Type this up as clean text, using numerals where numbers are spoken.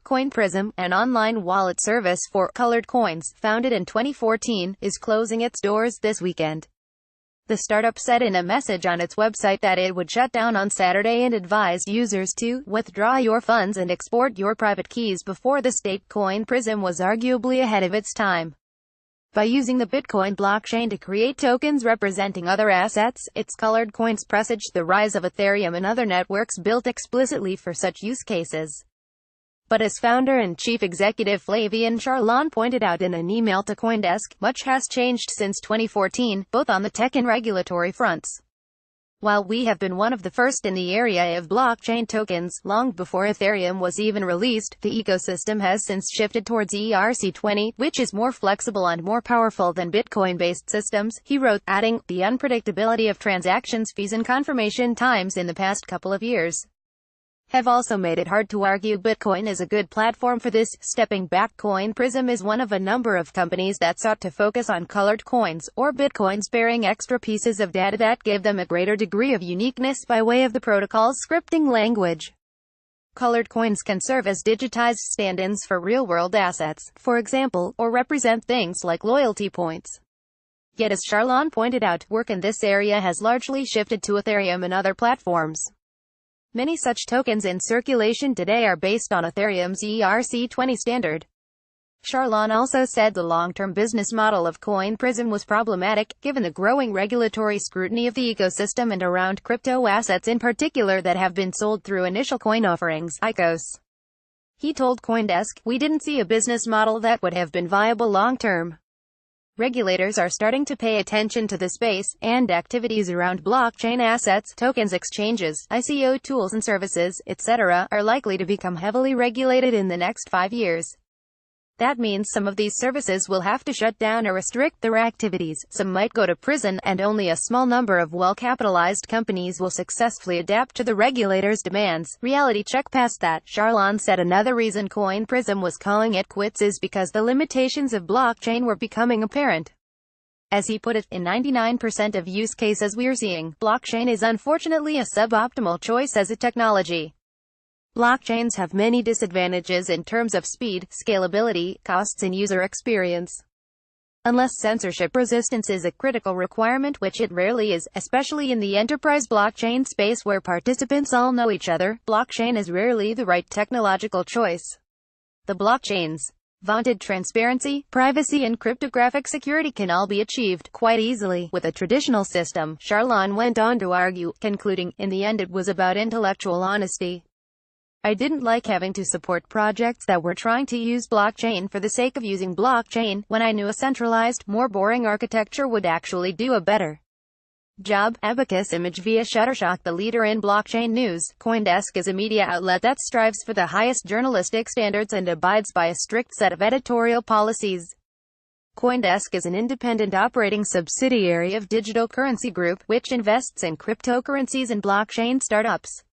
Coinprism, an online wallet service for colored coins, founded in 2014, is closing its doors this weekend. The startup said in a message on its website that it would shut down on Saturday and advised users to withdraw your funds and export your private keys before the state. Coinprism was arguably ahead of its time. By using the Bitcoin blockchain to create tokens representing other assets, its colored coins presaged the rise of Ethereum and other networks built explicitly for such use cases. But as founder and chief executive Flavien Charlon pointed out in an email to CoinDesk, much has changed since 2014, both on the tech and regulatory fronts. While we have been one of the first in the area of blockchain tokens, long before Ethereum was even released, the ecosystem has since shifted towards ERC20, which is more flexible and more powerful than Bitcoin-based systems, he wrote, adding, the unpredictability of transactions fees and confirmation times in the past couple of years have also made it hard to argue Bitcoin is a good platform for this. Stepping back, Coinprism is one of a number of companies that sought to focus on colored coins, or bitcoins bearing extra pieces of data that gave them a greater degree of uniqueness by way of the protocol's scripting language. Colored coins can serve as digitized stand-ins for real-world assets, for example, or represent things like loyalty points. Yet as Charlon pointed out, work in this area has largely shifted to Ethereum and other platforms. Many such tokens in circulation today are based on Ethereum's ERC20 standard. Charlon also said the long-term business model of Coinprism was problematic, given the growing regulatory scrutiny of the ecosystem and around crypto assets in particular that have been sold through initial coin offerings, ICOs. He told CoinDesk, we didn't see a business model that would have been viable long-term. Regulators are starting to pay attention to the space, and activities around blockchain assets, tokens exchanges, ICO tools and services, etc., are likely to become heavily regulated in the next 5 years. That means some of these services will have to shut down or restrict their activities, some might go to prison, and only a small number of well-capitalized companies will successfully adapt to the regulators' demands. Reality check. Past that, Charlon said another reason Coinprism was calling it quits is because the limitations of blockchain were becoming apparent. As he put it, in 99% of use cases we're seeing, blockchain is unfortunately a suboptimal choice as a technology. Blockchains have many disadvantages in terms of speed, scalability, costs and user experience. Unless censorship resistance is a critical requirement, which it rarely is, especially in the enterprise blockchain space where participants all know each other, blockchain is rarely the right technological choice. The blockchain's vaunted transparency, privacy and cryptographic security can all be achieved quite easily with a traditional system, Charlon went on to argue, concluding, in the end it was about intellectual honesty. I didn't like having to support projects that were trying to use blockchain for the sake of using blockchain, when I knew a centralized, more boring architecture would actually do a better job. Abacus Image via Shutterstock. The leader in blockchain news, CoinDesk is a media outlet that strives for the highest journalistic standards and abides by a strict set of editorial policies. CoinDesk is an independent operating subsidiary of Digital Currency Group, which invests in cryptocurrencies and blockchain startups.